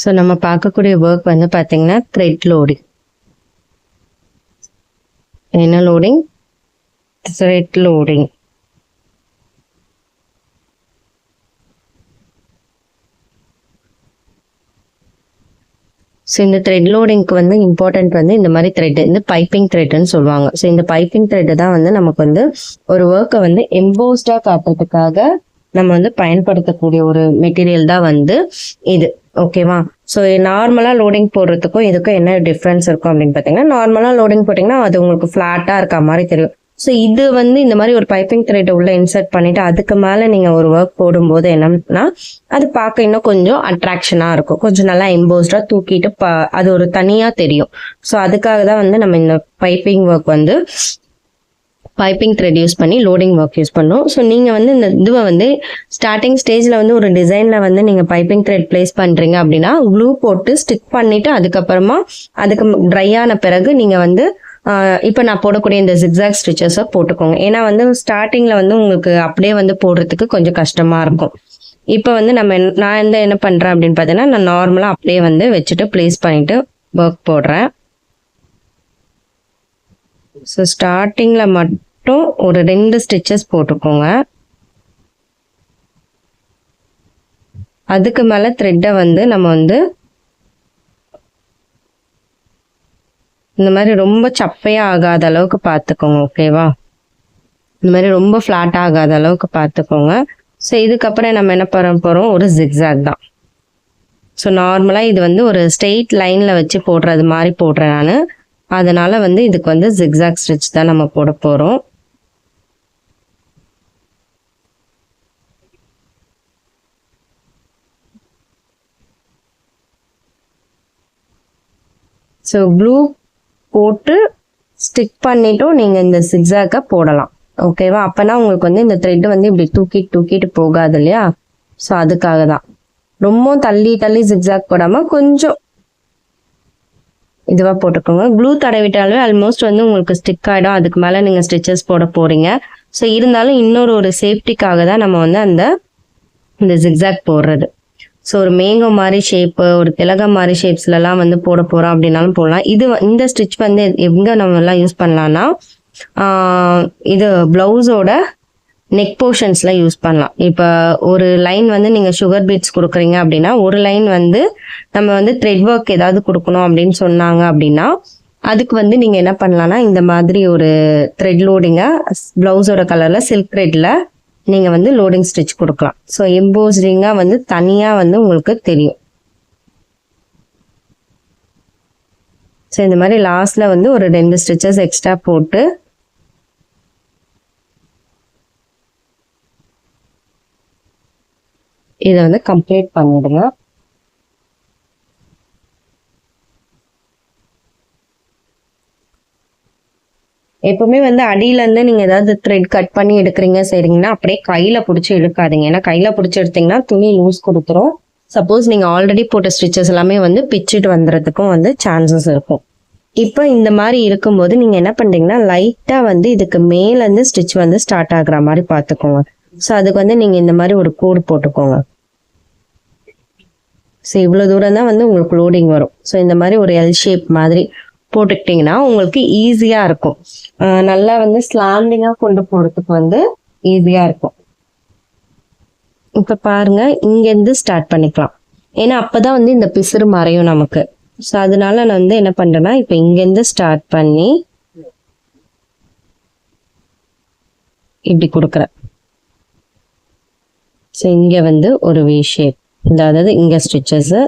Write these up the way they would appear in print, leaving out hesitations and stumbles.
So நம்ம பார்க்கக்கூடிய work வந்து பார்த்தீங்கன்னா த்ரெட் லோடிங். என்ன லோடிங்? Thread loading. ஸோ இந்த த்ரெட் லோடிங்க்கு வந்து இம்பார்ட்டன்ட் வந்து இந்த மாதிரி த்ரெட் வந்து பைப்பிங் த்ரெட்னு சொல்லுவாங்க. ஸோ இந்த பைப்பிங் த்ரெட்டு தான் வந்து நமக்கு வந்து ஒரு ஒர்க்கை வந்து எம்போஸ்டாக காட்டுறதுக்காக நம்ம வந்து பயன்படுத்தக்கூடிய ஒரு மெட்டீரியல் தான் வந்து இது. ஓகேவா? ஸோ நார்மலாக லோடிங் போடுறதுக்கும் இதுக்கும் என்ன டிஃப்ரென்ஸ் இருக்கும் அப்படின்னு பார்த்தீங்கன்னா, நார்மலாக லோடிங் போட்டிங்கன்னா அது உங்களுக்கு ஃப்ளாட்டாக இருக்க மாதிரி தெரியும். ஸோ இது வந்து இந்த மாதிரி ஒரு பைப்பிங் த்ரெட்டை உள்ள இன்சர்ட் பண்ணிட்டு அதுக்கு மேலே நீங்கள் ஒரு ஒர்க் போடும்போது என்னன்னா அது பார்க்க இன்னும் கொஞ்சம் அட்ராக்ஷனாக இருக்கும், கொஞ்சம் நல்லா எம்போஸ்டாக தூக்கிட்டு அது ஒரு தனியாக தெரியும். ஸோ அதுக்காக தான் வந்து நம்ம இந்த பைப்பிங் ஒர்க் வந்து பைப்பிங் த்ரெட் யூஸ் பண்ணி லோடிங் ஒர்க் யூஸ் பண்ணோம். ஸோ நீங்கள் வந்து இந்த இதுவை வந்து ஸ்டார்டிங் ஸ்டேஜில் வந்து ஒரு டிசைனில் வந்து நீங்கள் பைப்பிங் த்ரெட் பிளேஸ் பண்ணுறீங்க அப்படின்னா க்ளூ போட்டு ஸ்டிக் பண்ணிவிட்டு அதுக்கப்புறமா அதுக்கு ட்ரை ஆன பிறகு நீங்கள் வந்து இப்போ நான் போடக்கூடிய இந்த ஜிக்ஸாக் ஸ்டிச்சஸை போட்டுக்கோங்க. ஏன்னா வந்து ஸ்டார்டிங்கில் வந்து உங்களுக்கு அப்படியே வந்து போடுறதுக்கு கொஞ்சம் கஷ்டமாக இருக்கும். இப்போ வந்து நான் என்ன பண்ணுறேன் அப்படின்னு பார்த்தீங்கன்னா, நான் நார்மலாக அப்படியே வந்து வச்சுட்டு ப்ளேஸ் பண்ணிவிட்டு ஒர்க் போடுறேன். ஸோ ஸ்டார்டிங்கில் மட்டும் ஒரு 2 ஸ்டிச்சஸ் போட்டுக்கோங்க. அதுக்கு மேலே த்ரெட்டை வந்து நம்ம வந்து இந்த மாதிரி ரொம்ப சப்பையாக ஆகாத அளவுக்கு பார்த்துக்கோங்க. ஓகேவா? இந்த மாதிரி ரொம்ப ஃப்ளாட்டாக ஆகாத அளவுக்கு பார்த்துக்கோங்க. ஸோ இதுக்கப்புறம் நம்ம என்ன பண்ண போகிறோம்? ஒரு ஜிக்ஸாக் தான். ஸோ நார்மலாக இது வந்து ஒரு ஸ்ட்ரெயிட் லைனில் வச்சு போடுறது மாதிரி போடுறேன் நான். அதனால் வந்து இதுக்கு வந்து ஜிக்ஸாக் ஸ்டிச் தான் நம்ம போட போகிறோம். ஸோ ப்ளூ போட்டு ஸ்டிக் பண்ணிட்டும் நீங்கள் இந்த ஜிக்ஸாக்கை போடலாம். ஓகேவா? அப்போனா உங்களுக்கு வந்து இந்த த்ரெட்டு வந்து இப்படி தூக்கிட்டு போகாது இல்லையா? ஸோ அதுக்காக தான் ரொம்ப தள்ளி ஜிக்ஸாக் போடாமல் கொஞ்சம் இதுவாக போட்டுக்கோங்க. க்ளூ தடவிட்டாலே ஆல்மோஸ்ட் வந்து உங்களுக்கு ஸ்டிக் ஆகிடும். அதுக்கு மேலே நீங்கள் ஸ்டிச்சஸ் போட போகிறீங்க. ஸோ இருந்தாலும் இன்னொரு சேஃப்டிக்காக தான் நம்ம வந்து இந்த ஜிக்ஸாக் போடுறது. ஸோ ஒரு மேங்கோ மாதிரி ஷேப்பு, ஒரு திலகம் மாதிரி ஷேப்ஸ்லலாம் வந்து போட போகிறோம் அப்படின்னாலும் போடலாம். இந்த ஸ்டிச் வந்து எங்கே நம்ம எல்லாம் யூஸ் பண்ணலான்னா, இது ப்ளவுஸோட நெக் போர்ஷன்ஸில் யூஸ் பண்ணலாம். இப்போ ஒரு லைன் வந்து நீங்கள் சுகர் பீட்ஸ் கொடுக்குறீங்க அப்படின்னா, ஒரு லைன் வந்து நம்ம வந்து த்ரெட் ஒர்க் ஏதாவது கொடுக்கணும் அப்படின்னு சொன்னாங்க அப்படின்னா, அதுக்கு வந்து நீங்கள் என்ன பண்ணலான்னா, இந்த மாதிரி ஒரு த்ரெட் லோடிங்கை ப்ளவுஸோட கலரில் சில்க் த்ரெட்டில் நீங்கள் வந்து லோடிங் ஸ்டிச் கொடுக்கலாம். ஸோ எம்போஸ்டிங்காக வந்து தனியாக வந்து உங்களுக்கு தெரியும். ஸோ இந்த மாதிரி லாஸ்ட்டில் வந்து ஒரு 2 ஸ்டிச்சஸ் எக்ஸ்ட்ரா போட்டு இதை வந்து கம்ப்ளீட் பண்ணிடுங்க. எப்பவுமே வந்து அடியிலேருந்து நீங்கள் ஏதாவது த்ரெட் கட் பண்ணி எடுக்கிறீங்க செய்கிறீங்கன்னா அப்படியே கையில் பிடிச்சி இழுக்காதீங்க. ஏன்னா கையில் பிடிச்சி எடுத்தீங்கன்னா துணி லூஸ் கொடுத்துரும். சப்போஸ் நீங்கள் ஆல்ரெடி போட்ட ஸ்டிச்சஸ் எல்லாமே வந்து பிச்சுட்டு வந்துடுறதுக்கும் வந்து சான்சஸ் இருக்கும். இப்போ இந்த மாதிரி இருக்கும்போது நீங்கள் என்ன பண்ணுறீங்கன்னா, லைட்டாக வந்து இதுக்கு மேலேருந்து ஸ்டிச் வந்து ஸ்டார்ட் ஆகுற மாதிரி பார்த்துக்கோங்க. ஸோ அதுக்கு வந்து நீங்கள் இந்த மாதிரி ஒரு கோடு போட்டுக்கோங்க. ஸோ இவ்வளோ தூரம் தான் வந்து உங்களுக்கு லோடிங் வரும். ஸோ இந்த மாதிரி ஒரு எல் ஷேப் மாதிரி போட்டுக்கிட்டிங்கன்னா உங்களுக்கு ஈஸியாக இருக்கும். நல்லா வந்து ஸ்லாண்டிங்காக கொண்டு போகிறதுக்கு வந்து ஈஸியாக இருக்கும். இப்போ பாருங்கள், இங்கேருந்து ஸ்டார்ட் பண்ணிக்கலாம். ஏன்னா அப்போ தான் வந்து இந்த பிசுறு மறையும் நமக்கு. ஸோ அதனால நான் வந்து என்ன பண்ணுறேன்னா, இப்போ இங்கேருந்து ஸ்டார்ட் பண்ணி இப்படி கொடுக்குறேன். ஸோ இங்கே வந்து ஒரு வி ஷேப், அதாவது இங்கே ஸ்டிச்சஸ்ஸு,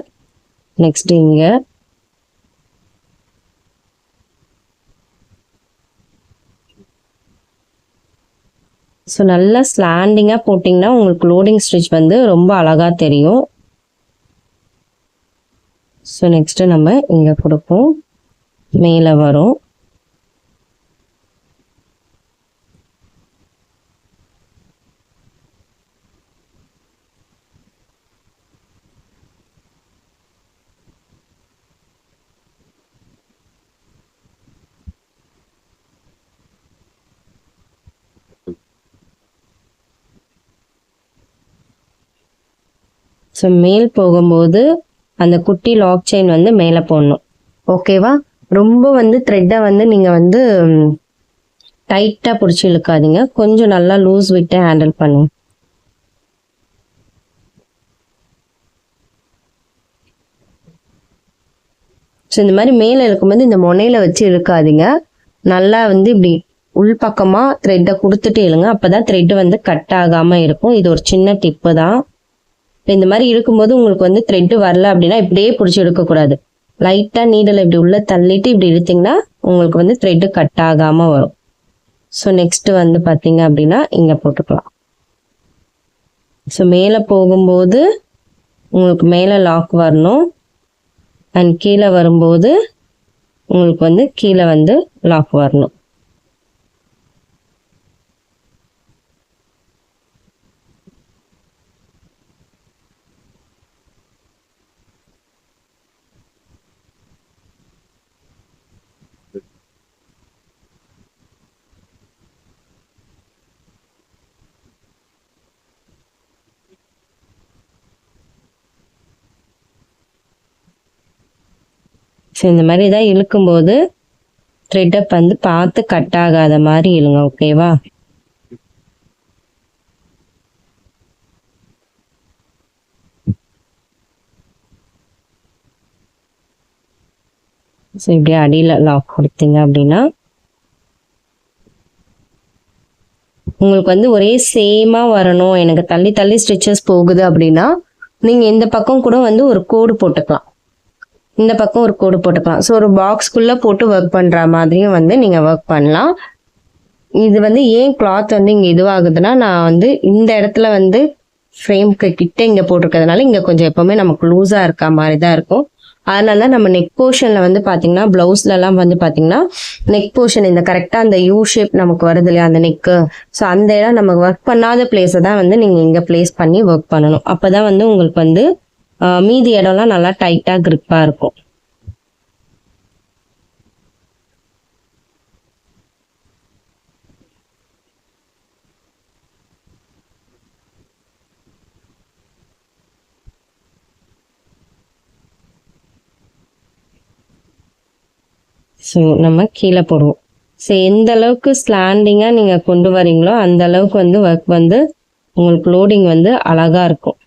நெக்ஸ்ட் இங்கே, ஸோ நல்லா ஸ்லாண்டிங்காக போட்டிங்கன்னா உங்களுக்கு லோடிங் ஸ்டிச் வந்து ரொம்ப அழகாக தெரியும். ஸோ நெக்ஸ்ட்டு நம்ம இங்கே கொடுப்போம், மேலே வரும். ஸோ மேல் போகும்போது அந்த குட்டி லாக் செயின் வந்து மேலே போடணும். ஓகேவா? ரொம்ப வந்து த்ரெட்டை வந்து நீங்கள் வந்து டைட்டாக பிடிச்சி இழுக்காதீங்க, கொஞ்சம் நல்லா லூஸ் விட்டு ஹேண்டில் பண்ணுங்க. ஸோ இந்த மாதிரி மேலே இருக்கும்போது இந்த முனையில வச்சு இழுக்காதீங்க, நல்லா வந்து இப்படி உள்பக்கமாக த்ரெட்டை கொடுத்துட்டு இழுங்க, அப்போ தான் த்ரெட்டு வந்து கட் ஆகாமல் இருக்கும். இது ஒரு சின்ன டிப்பு தான். இப்போ இந்த மாதிரி இருக்கும்போது உங்களுக்கு வந்து த்ரெட்டு வரல அப்படின்னா இப்படியே பிடிச்சி இழுக்கக்கூடாது, லைட்டாக நீடில் இப்படி உள்ளே தள்ளிட்டு இப்படி இழுத்திங்கன்னா உங்களுக்கு வந்து த்ரெட்டு கட் ஆகாமல் வரும். ஸோ நெக்ஸ்ட்டு வந்து பார்த்தீங்க அப்படின்னா இங்கே போட்டுக்கலாம். ஸோ மேலே போகும்போது உங்களுக்கு மேலே லாக் வரணும், அண்ட் கீழே வரும்போது உங்களுக்கு வந்து கீழே வந்து லாக் வரணும். ஸோ இந்த மாதிரி தான் இழுக்கும்போது த்ரெட்டை வந்து பார்த்து கட் ஆகாத மாதிரி இழுங்க. ஓகேவா? ஸோ இப்படியே அடியில் லாக் கொடுத்தீங்க அப்படின்னா உங்களுக்கு வந்து ஒரே சேமாக வரணும், எனக்கு தள்ளி தள்ளி ஸ்டிச்சஸ் போகுது அப்படின்னா நீங்கள் இந்த பக்கம் கூட வந்து ஒரு கோடு போட்டுக்கலாம், இந்த பக்கம் ஒரு கோடு போட்டுக்கலாம். ஸோ ஒரு பாக்ஸ்குள்ளே போட்டு ஒர்க் பண்ணுற மாதிரியும் வந்து நீங்கள் ஒர்க் பண்ணலாம். இது வந்து ஏன் கிளாத் வந்து இங்கே இதுவாகுதுன்னா, நான் வந்து இந்த இடத்துல வந்து ஃப்ரேம்க்கு கிட்ட இங்கே போட்டிருக்கிறதுனால இங்கே கொஞ்சம் எப்போவுமே நமக்கு லூஸாக இருக்க மாதிரி தான் இருக்கும். அதனால தான் நம்ம நெக் போர்ஷனில் வந்து பார்த்தீங்கன்னா ப்ளவுஸ்லலாம் வந்து பார்த்தீங்கன்னா நெக் போர்ஷன் இந்த கரெக்டாக அந்த யூ ஷேப் நமக்கு வருது இல்லையா அந்த நெக்கு, ஸோ அந்த இடம் நம்ம ஒர்க் பண்ணாத பிளேஸை தான் வந்து நீங்கள் இங்கே பிளேஸ் பண்ணி ஒர்க் பண்ணணும். அப்போ தான் வந்து உங்களுக்கு வந்து மீதி இடம்லாம் நல்லா டைட்டாக கிரிப்பாக இருக்கும். ஸோ நம்ம கீழே போடுவோம். ஸோ எந்த அளவுக்கு ஸ்லாண்டிங்காக நீங்கள் கொண்டு வரீங்களோ அந்த அளவுக்கு வந்து ஒர்க் வந்து உங்களுக்கு லோடிங் வந்து அழகாக இருக்கும்.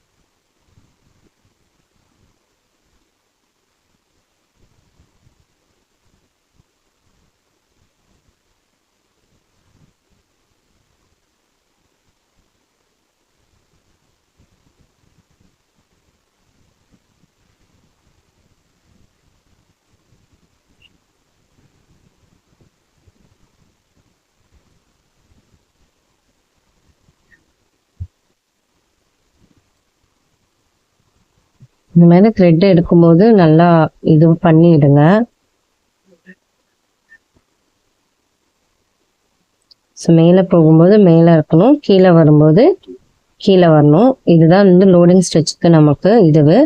இந்த மாதிரி த்ரெட் எடுக்கும்போது நல்லா இது பண்ணிடுங்க. ஸோ மேலே போகும்போது மேலே இருக்கணும், கீழே வரும்போது கீழே வரணும். இதுதான் வந்து லோடிங் ஸ்டிச்சுக்கு நமக்கு இதுவு.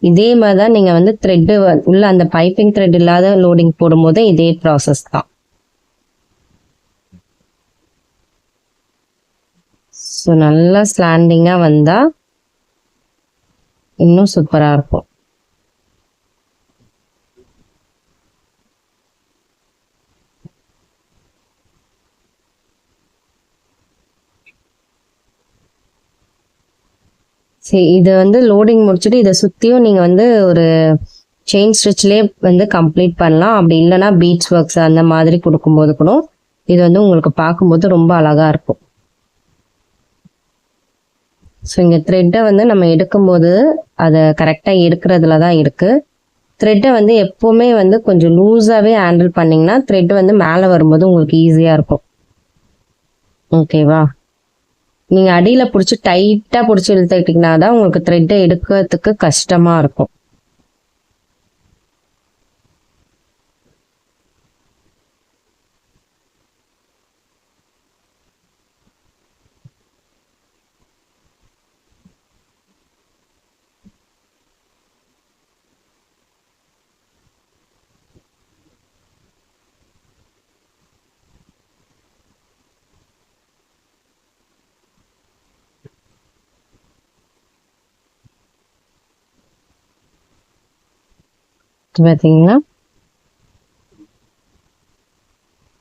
இதே மாதிரி தான் நீங்கள் வந்து த்ரெட்டு உள்ள அந்த பைப்பிங் த்ரெட் இல்லாத லோடிங் போடும்போது இதே ப்ராசஸ் தான். ஸோ நல்லா ஸ்லாண்டிங்காக வந்தால் இன்னும் சூப்பராக இருக்கும். சரி, இதை வந்து லோடிங் முடிச்சுட்டு இதை சுற்றியும் நீங்கள் வந்து ஒரு செயின் ஸ்டிச்லேயே வந்து கம்ப்ளீட் பண்ணலாம். அப்படி இல்லைன்னா பீட்ஸ் ஒர்க்ஸ் அந்த மாதிரி கொடுக்கும்போது கூட இது வந்து உங்களுக்கு பார்க்கும்போது ரொம்ப அழகாக இருக்கும். ஸோ இங்கே த்ரெட்டை வந்து நம்ம எடுக்கும்போது அதை கரெக்டாக எடுக்கிறதுல தான் இருக்குது. த்ரெட்டை வந்து எப்போவுமே வந்து கொஞ்சம் லூஸாகவே ஹேண்டில் பண்ணிங்கன்னா த்ரெட் வந்து மேலே வரும்போது உங்களுக்கு ஈஸியாக இருக்கும். ஓகேவா? நீங்கள் அடியில் பிடிச்சி டைட்டாக பிடிச்சி இழுத்துக்கிட்டிங்கன்னா தான் உங்களுக்கு த்ரெட்டை எடுக்கிறதுக்கு கஷ்டமாக இருக்கும். பார்த்தீங்கன்னா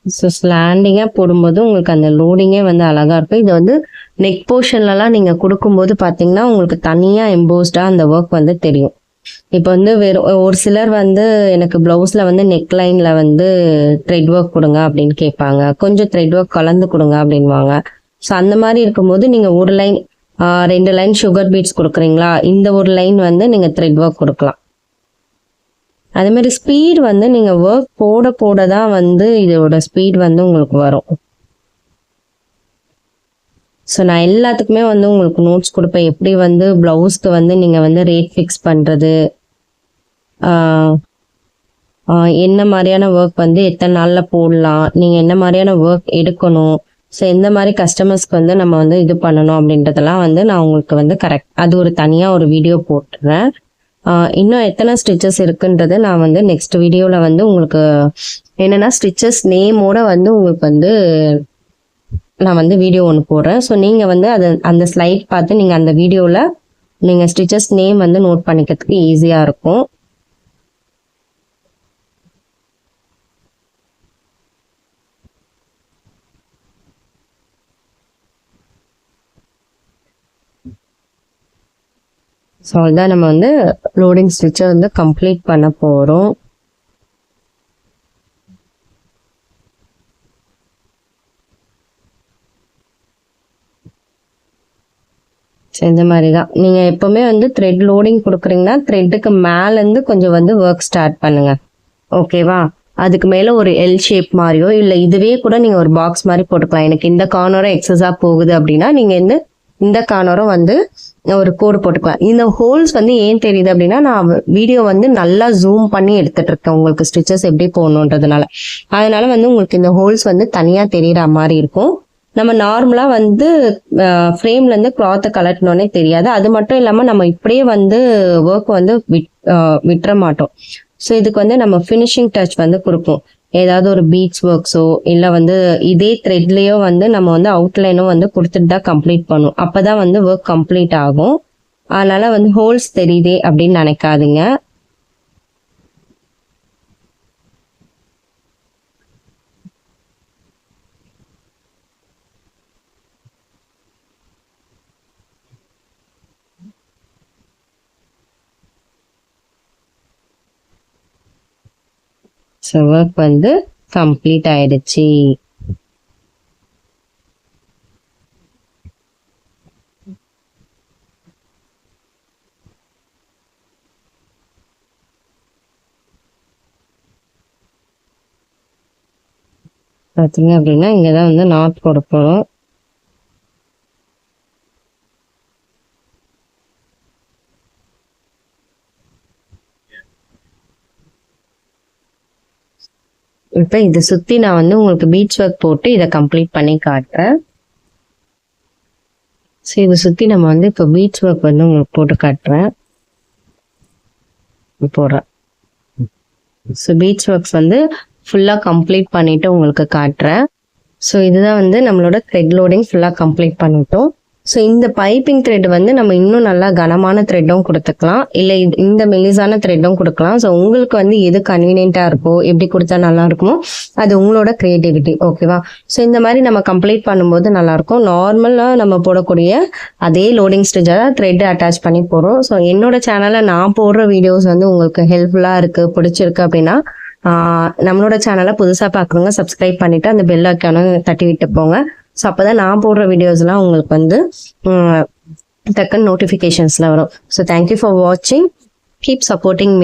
ஸோ ஸ்லாண்டிங்காக போடும்போது உங்களுக்கு அந்த லோடிங்கே வந்து அழகாக இருக்கும். இது வந்து நெக் போர்ஷன்லலாம் நீங்கள் கொடுக்கும்போது பார்த்தீங்கன்னா உங்களுக்கு தனியாக எம்போஸ்டாக அந்த ஒர்க் வந்து தெரியும். இப்போ வந்து ஒரு சிலர் வந்து எனக்கு ப்ளவுஸில் வந்து நெக் லைனில் வந்து த்ரெட் ஒர்க் கொடுங்க அப்படின்னு கேட்பாங்க, கொஞ்சம் த்ரெட் ஒர்க் கலந்து கொடுங்க அப்படின்வாங்க. ஸோ அந்த மாதிரி இருக்கும்போது நீங்கள் ஒரு லைன் 2 லைன் சுகர் பீட்ஸ் கொடுக்குறீங்களா, இந்த ஒரு லைன் வந்து நீங்கள் த்ரெட் ஒர்க் கொடுக்கலாம். அதே மாதிரி ஸ்பீட் வந்து நீங்கள் ஒர்க் போட போட தான் வந்து இதோட ஸ்பீட் வந்து உங்களுக்கு வரும். ஸோ நான் எல்லாத்துக்குமே வந்து உங்களுக்கு நோட்ஸ் கொடுப்பேன், எப்படி வந்து ப்ளவுஸ்க்கு வந்து நீங்கள் வந்து ரேட் ஃபிக்ஸ் பண்ணுறது, என்ன மாதிரியான ஒர்க் வந்து எத்தனை நாளில் போடலாம், நீங்கள் என்ன மாதிரியான ஒர்க் எடுக்கணும், ஸோ எந்த மாதிரி கஸ்டமர்ஸ்க்கு வந்து நம்ம வந்து இது பண்ணணும் அப்படின்றதெல்லாம் வந்து நான் உங்களுக்கு வந்து கரெக்ட் அது ஒரு தனியாக ஒரு வீடியோ போட்டுறேன். இன்னும் எத்தனை ஸ்டிச்சஸ் இருக்குன்றது நான் வந்து நெக்ஸ்ட் வீடியோவில் வந்து உங்களுக்கு என்னென்னா ஸ்டிச்சஸ் நேமோட வந்து உங்களுக்கு வந்து நான் வந்து வீடியோ ஒன்று போடுறேன். ஸோ நீங்கள் வந்து அந்த ஸ்லைட் பார்த்து நீங்கள் அந்த வீடியோவில் நீங்கள் ஸ்டிச்சஸ் நேம் வந்து நோட் பண்ணிக்கிறதுக்கு ஈஸியாக இருக்கும். ஸோ அதுதான் நம்ம வந்து லோடிங் ஸ்டிச்சை வந்து கம்ப்ளீட் பண்ண போகிறோம். இந்த மாதிரி தான் நீங்கள் எப்போவுமே வந்து த்ரெட் லோடிங் கொடுக்குறீங்கன்னா த்ரெட்டுக்கு மேலேருந்து கொஞ்சம் வந்து ஒர்க் ஸ்டார்ட் பண்ணுங்கள், ஓகேவா? அதுக்கு மேலே ஒரு எல் ஷேப் மாதிரியோ இல்லை இதுவே கூட நீங்கள் ஒரு பாக்ஸ் மாதிரி போட்டுக்கலாம். எனக்கு இந்த கார்னரும் எக்ஸஸாக போகுது அப்படின்னா நீங்கள் இந்த கார்னரும் வந்து ஒரு கோடு போட்டுக்கலாம். இந்த ஹோல்ஸ் வந்து ஏன் தெரியுது அப்படின்னா நான் வீடியோ வந்து நல்லா ஜூம் பண்ணி எடுத்துட்டு இருக்கேன் உங்களுக்கு ஸ்டிச்சஸ் எப்படி போடணுன்றதுனால. அதனால வந்து உங்களுக்கு இந்த ஹோல்ஸ் வந்து தனியாக தெரியுற மாதிரி இருக்கும். நம்ம நார்மலாக வந்து ஃப்ரேம்லேருந்து கிளாத்தை கலட்டினோன்னே தெரியாது. அது மட்டும் இல்லாமல் நம்ம இப்படியே வந்து ஒர்க் வந்து விட்டுற மாட்டோம். ஸோ இதுக்கு வந்து நம்ம ஃபினிஷிங் டச் வந்து கொடுப்போம். ஏதாவது ஒரு பீட்ஸ் ஒர்க்ஸோ இல்லை வந்து இதே த்ரெட்லேயோ வந்து நம்ம வந்து அவுட்லைனோ வந்து கொடுத்துட்டு தான் கம்ப்ளீட் பண்ணும். அப்போ தான் வந்து ஒர்க் கம்ப்ளீட் ஆகும். அதனால வந்து ஹோல்ஸ் தெரியுதே அப்படின்னு நினைக்காதீங்க. ஸோ ஒர்க் வந்து கம்ப்ளீட் ஆயிடுச்சு. பார்த்தீங்க அப்படின்னா இங்கே தான் வந்து நாட் போட போகிறோம். இப்போ இதை சுற்றி நான் வந்து உங்களுக்கு பீட்ஸ் ஒர்க் போட்டு இதை கம்ப்ளீட் பண்ணி காட்டுறேன். ஸோ இதை சுற்றி நம்ம வந்து இப்போ பீட்ஸ் ஒர்க் வந்து உங்களுக்கு போட்டு காட்டுறேன் போடுறேன். ஸோ பீட்ஸ் ஒர்க்ஸ் வந்து ஃபுல்லாக கம்ப்ளீட் பண்ணிவிட்டு உங்களுக்கு காட்டுறேன். ஸோ இதுதான் வந்து நம்மளோட த்ரெட் லோடிங் ஃபுல்லாக கம்ப்ளீட் பண்ணிட்டோம். ஸோ இந்த பைப்பிங் த்ரெட் வந்து நம்ம இன்னும் நல்லா கனமான த்ரெட்டும் கொடுத்துக்கலாம், இல்லை இந்த மெலிசான த்ரெட்டும் கொடுக்கலாம். ஸோ உங்களுக்கு வந்து எது கன்வீனியண்ட்டாக இருக்கோ, எப்படி கொடுத்தா நல்லா இருக்குமோ அது உங்களோட க்ரியேட்டிவிட்டி, ஓகேவா? ஸோ இந்த மாதிரி நம்ம கம்ப்ளீட் பண்ணும்போது நல்லாயிருக்கும். நார்மலாக நம்ம போடக்கூடிய அதே லோடிங் ஸ்டிச்சை த்ரெட் அட்டாச் பண்ணி போடுறோம். ஸோ என்னோட சேனலில் நான் போடுற வீடியோஸ் வந்து உங்களுக்கு ஹெல்ப்ஃபுல்லாக இருக்குது, பிடிச்சிருக்கு அப்படின்னா நம்மளோட சேனலை புதுசாக பார்க்குறவங்க சப்ஸ்கிரைப் பண்ணிவிட்டு அந்த பெல் ஐக்கானை தட்டி விட்டு போங்க. ஸோ அப்போ தான் நான் போடுற வீடியோஸ்லாம் உங்களுக்கு வந்து டக்குன்னு நோட்டிஃபிகேஷன்ஸில் வரும். ஸோ தேங்க்யூ ஃபார் வாட்சிங், கீப் சப்போர்ட்டிங் மீ.